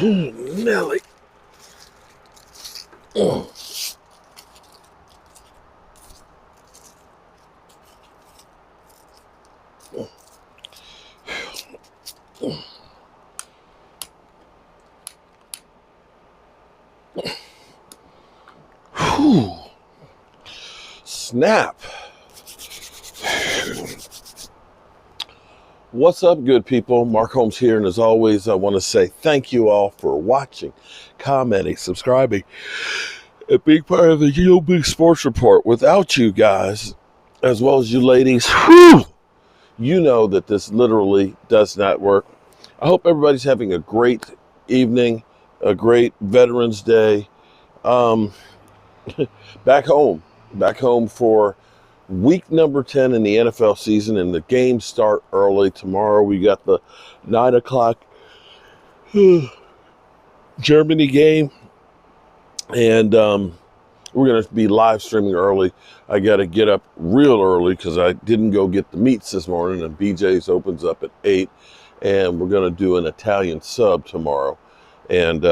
Nelly. Whew. Snap. What's up, good people? Mark Holmes here, and as always, I want to say thank you all for watching, commenting, subscribing, and being part of the Big Sports Report. Without you guys, as well as you ladies, you know that this literally does not work. I hope everybody's having a great evening, a great Veterans Day. Back home for week number 10 in the NFL season, and the games start early. Tomorrow we got the 9 o'clock Germany game, and we're going to be live streaming early. I got to get up real early because I didn't go get the meats this morning, and BJ's opens up at 8, and we're going to do an Italian sub tomorrow, and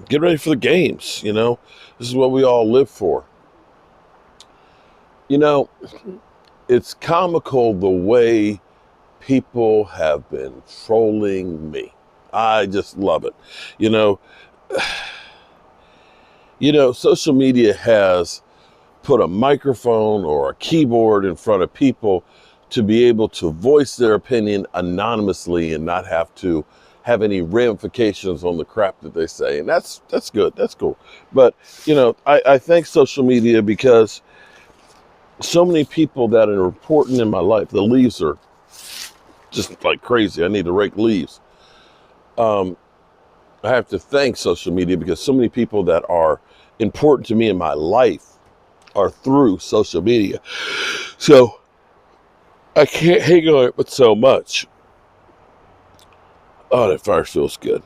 get ready for the games. You know, this is what we all live for. You know, it's comical the way people have been trolling me. I just love it. You know, social media has put a microphone or a keyboard in front of people to be able to voice their opinion anonymously and not have to have any ramifications on the crap that they say. And that's good. That's cool. But, you know, I thank social media because so many people that are important in my life, the leaves are just like crazy. I need to rake leaves. I have to thank social media because so many people that are important to me in my life are through social media. So I can't hang on it with so much. Oh, that fire feels good.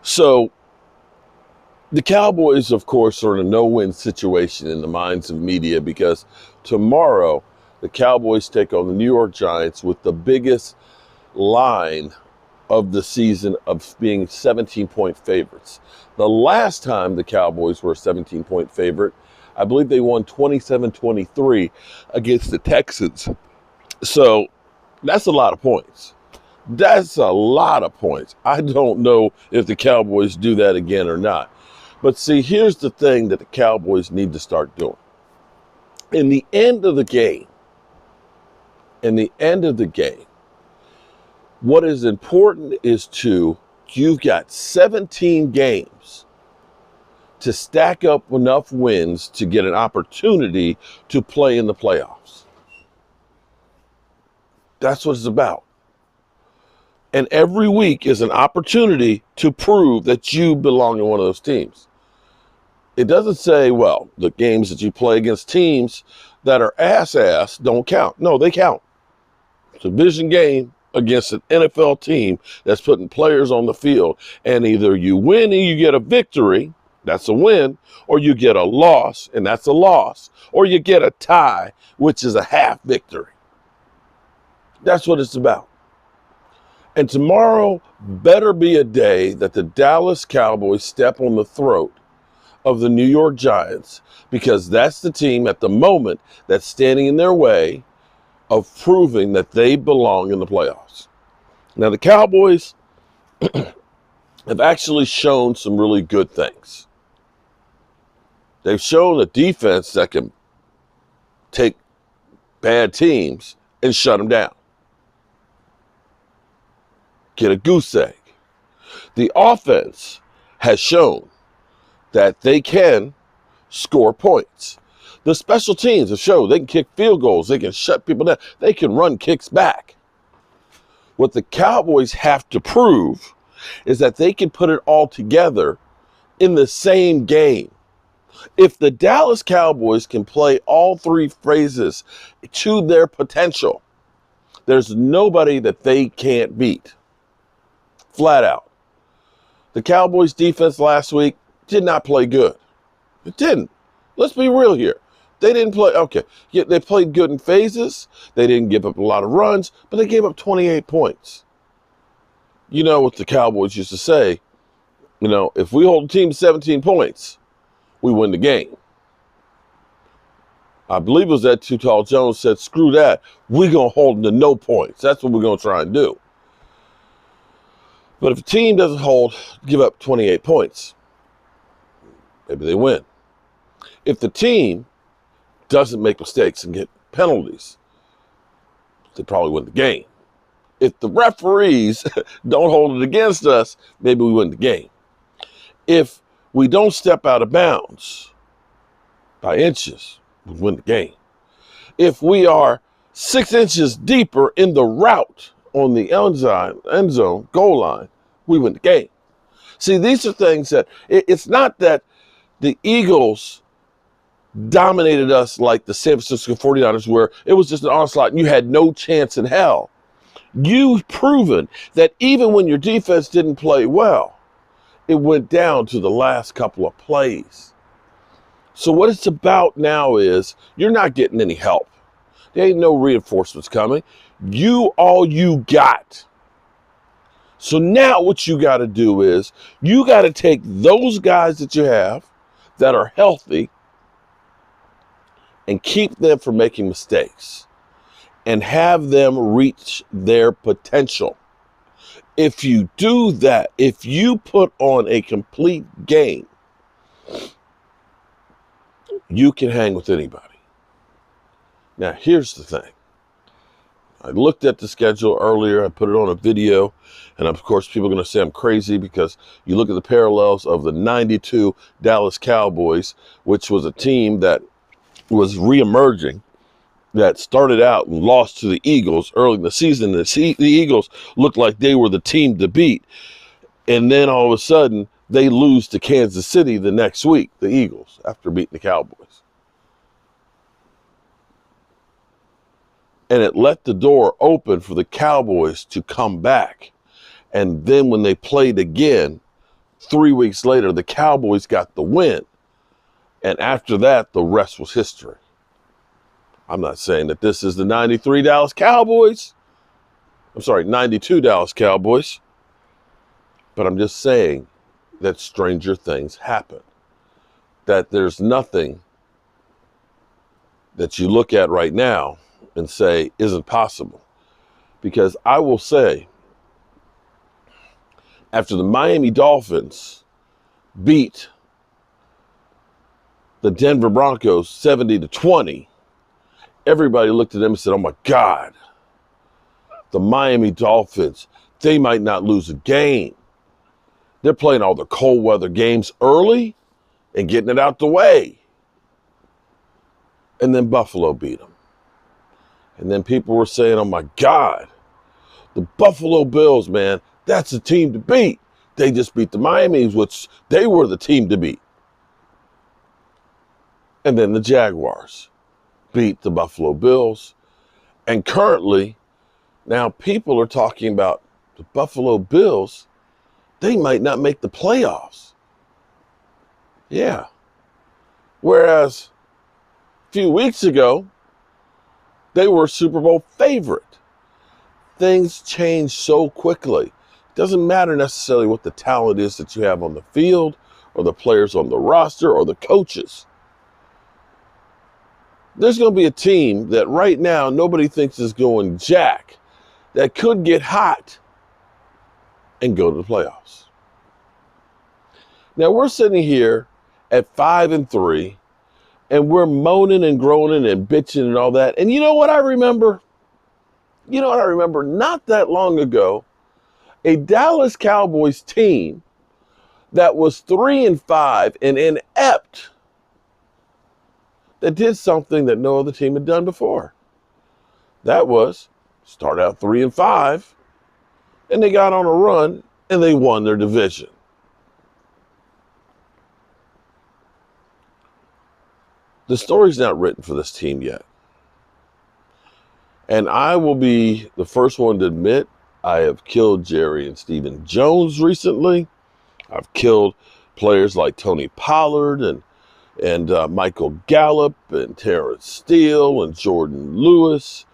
So the Cowboys, of course, are in a no-win situation in the minds of media because tomorrow the Cowboys take on the New York Giants with the biggest line of the season of being 17-point favorites. The last time the Cowboys were a 17-point favorite, I believe they won 27-23 against the Texans. So that's a lot of points. That's a lot of points. I don't know if the Cowboys do that again or not. But see, here's the thing that the Cowboys need to start doing. In the end of the game, what is important is you've got 17 games to stack up enough wins to get an opportunity to play in the playoffs. That's what it's about. And every week is an opportunity to prove that you belong in one of those teams. It doesn't say, well, the games that you play against teams that are ass don't count. No, they count. It's a division game against an NFL team that's putting players on the field. And either you win and you get a victory, that's a win, or you get a loss, and that's a loss, or you get a tie, which is a half victory. That's what it's about. And tomorrow better be a day that the Dallas Cowboys step on the throat of the New York Giants, because that's the team at the moment that's standing in their way of proving that they belong in the playoffs. Now, the Cowboys have actually shown some really good things. They've shown a defense that can take bad teams and shut them down. Get a goose egg. The offense has shown that they can score points. The special teams have shown they can kick field goals. They can shut people down. They can run kicks back. What the Cowboys have to prove is that they can put it all together in the same game. If the Dallas Cowboys can play all three phases to their potential, there's nobody that they can't beat. Flat out. The Cowboys defense last week did not play good. It didn't. Let's be real here. They didn't play, okay. Yeah, they played good in phases. They didn't give up a lot of runs, but they gave up 28 points. You know what the Cowboys used to say, You know, if we hold the team to 17 points, we win the game. I believe it was that Too Tall Jones said, screw that. We're going to hold them to no points. That's what we're going to try and do. But if a team doesn't give up 28 points, maybe they win. If the team doesn't make mistakes and get penalties, they probably win the game. If the referees don't hold it against us, maybe we win the game. If we don't step out of bounds by inches, we win the game. If we are 6 inches deeper in the route on the end zone, goal line, we win the game. See, these are things that, it's not that the Eagles dominated us like the San Francisco 49ers, where it was just an onslaught and you had no chance in hell. You've proven that even when your defense didn't play well, it went down to the last couple of plays. So what it's about now is you're not getting any help. There ain't no reinforcements coming. All you got. So now what you got to do is you got to take those guys that you have that are healthy and keep them from making mistakes and have them reach their potential. If you do that, if you put on a complete game, you can hang with anybody. Now, here's the thing. I looked at the schedule earlier. I put it on a video. And of course, people are going to say I'm crazy because you look at the parallels of the 92 Dallas Cowboys, which was a team that was reemerging, that started out and lost to the Eagles early in the season. The Eagles looked like they were the team to beat. And then all of a sudden, they lose to Kansas City the next week, the Eagles, after beating the Cowboys. And it let the door open for the Cowboys to come back. And then when they played again, 3 weeks later, the Cowboys got the win. And after that, the rest was history. I'm not saying that this is the 92 Dallas Cowboys. But I'm just saying that stranger things happen. That there's nothing that you look at right now and say isn't possible. Because I will say, after the Miami Dolphins beat the Denver Broncos 70-20, everybody looked at them and said, oh my God, the Miami Dolphins, they might not lose a game. They're playing all the cold weather games early and getting it out the way. And then Buffalo beat them. And then people were saying, oh my God, the Buffalo Bills, man, that's a team to beat. They just beat the Miamis, which they were the team to beat. And then the Jaguars beat the Buffalo Bills. And currently, now people are talking about the Buffalo Bills. They might not make the playoffs. Yeah. Whereas a few weeks ago, they were a Super Bowl favorite. Things change so quickly. It doesn't matter necessarily what the talent is that you have on the field or the players on the roster or the coaches. There's going to be a team that right now nobody thinks is going jack that could get hot and go to the playoffs. Now we're sitting here at 5-3, and we're moaning and groaning and bitching and all that. And you know what I remember? Not that long ago, a Dallas Cowboys team that was 3-5 and inept, that did something that no other team had done before. That was start out 3-5, and they got on a run and they won their division. The story's not written for this team yet. And I will be the first one to admit I have killed Jerry and Stephen Jones recently. I've killed players like Tony Pollard and Michael Gallup and Terrence Steele and Jordan Lewis.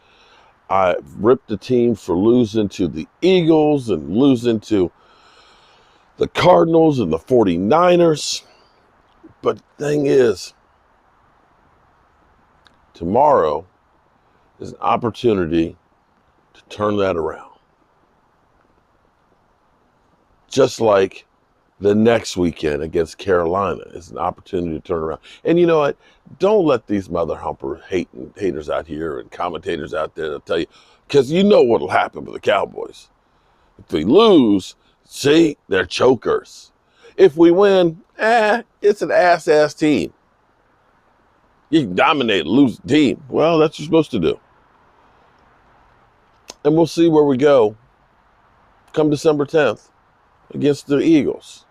I've ripped the team for losing to the Eagles and losing to the Cardinals and the 49ers. But the thing is, tomorrow is an opportunity to turn that around. Just like the next weekend against Carolina is an opportunity to turn around. And you know what? Don't let these mother humper haters out here and commentators out there tell you, because you know what will happen with the Cowboys. If we lose, see, they're chokers. If we win, it's an ass team. You can dominate, lose the team. Well, that's what you're supposed to do. And we'll see where we go come December 10th against the Eagles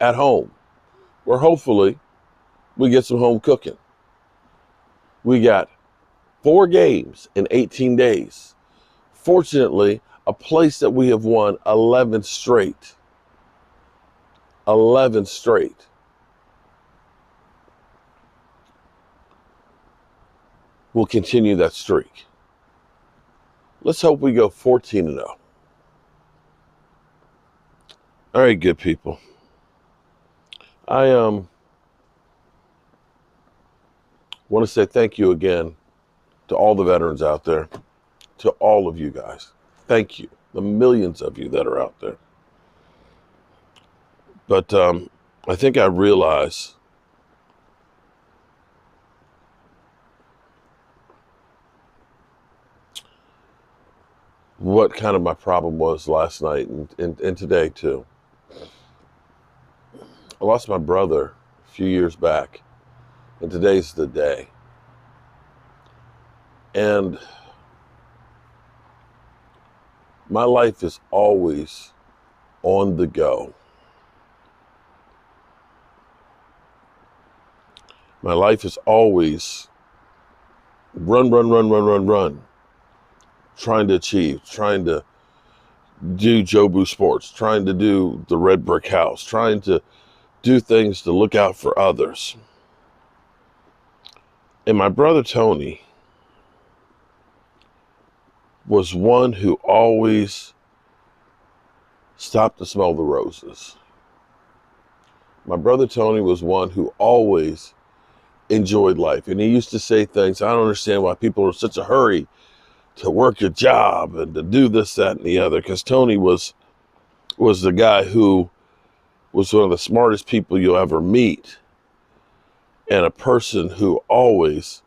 at home, where hopefully we get some home cooking. We got 4 games in 18 days. Fortunately, a place that we have won 11 straight. 11 straight. We'll continue that streak. Let's hope we go 14-0. All right, good people. I want to say thank you again to all the veterans out there, to all of you guys. Thank you, the millions of you that are out there. But I think I realize what kind of my problem was last night and today too. I lost my brother a few years back, and today's the day. And my life is always on the go. My life is always run, trying to achieve, trying to do Jobu Sports, trying to do the Red Brick House, trying to do things to look out for others. And my brother Tony was one who always stopped to smell the roses. My brother Tony was one who always enjoyed life. And he used to say things, I don't understand why people are in such a hurry to work a job and to do this, that, and the other. Because Tony was the guy who was one of the smartest people you'll ever meet, and a person who always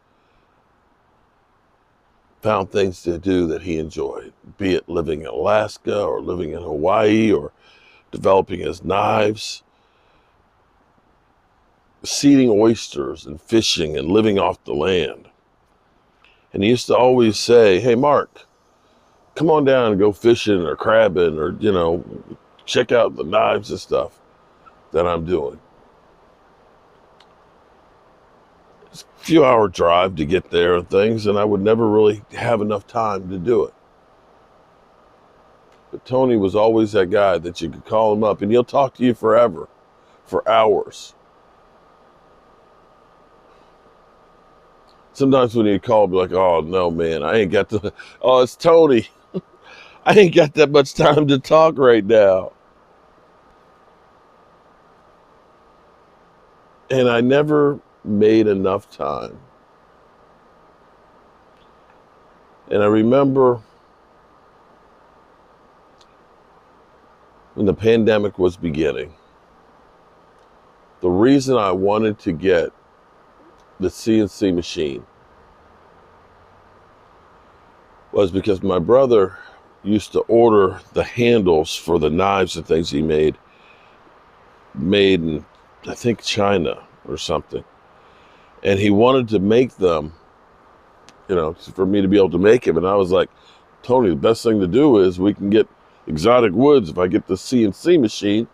found things to do that he enjoyed, be it living in Alaska or living in Hawaii or developing his knives, seeding oysters and fishing and living off the land. And he used to always say, hey, Mark, come on down and go fishing or crabbing or, check out the knives and stuff that I'm doing. It's a few hour drive to get there and things, and I would never really have enough time to do it. But Tony was always that guy that you could call him up and he'll talk to you forever, for hours. Sometimes when he'd call, I'd be like, oh, no, man, I ain't got to, oh, it's Tony. I ain't got that much time to talk right now. And I never made enough time. And I remember when the pandemic was beginning, the reason I wanted to get the CNC machine was because my brother used to order the handles for the knives and things he made in, I think, China or something. And he wanted to make them, for me to be able to make them. And I was like, Tony, the best thing to do is we can get exotic woods. If I get the CNC machine,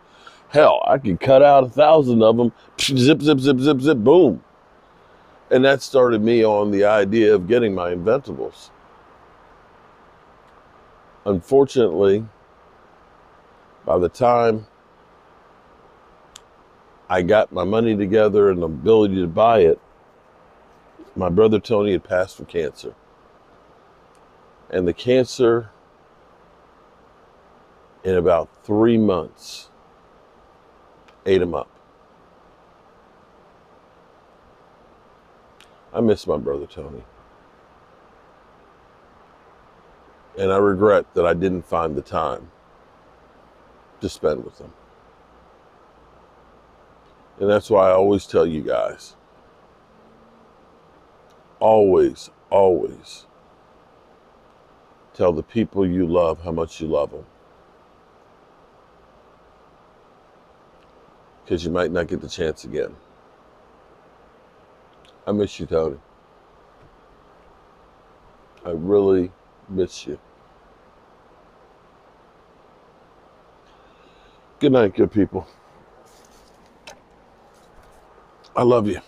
hell, I can cut out 1,000 of them, zip, zip, zip, zip, zip, boom. And that started me on the idea of getting my inventables. Unfortunately, by the time I got my money together and the ability to buy it, my brother Tony had passed from cancer. And the cancer, in about 3 months, ate him up. I miss my brother Tony. And I regret that I didn't find the time to spend with him. And that's why I always tell you guys, always, always tell the people you love how much you love them. Because you might not get the chance again. I miss you, Tony. I really miss you. Good night, good people. I love you.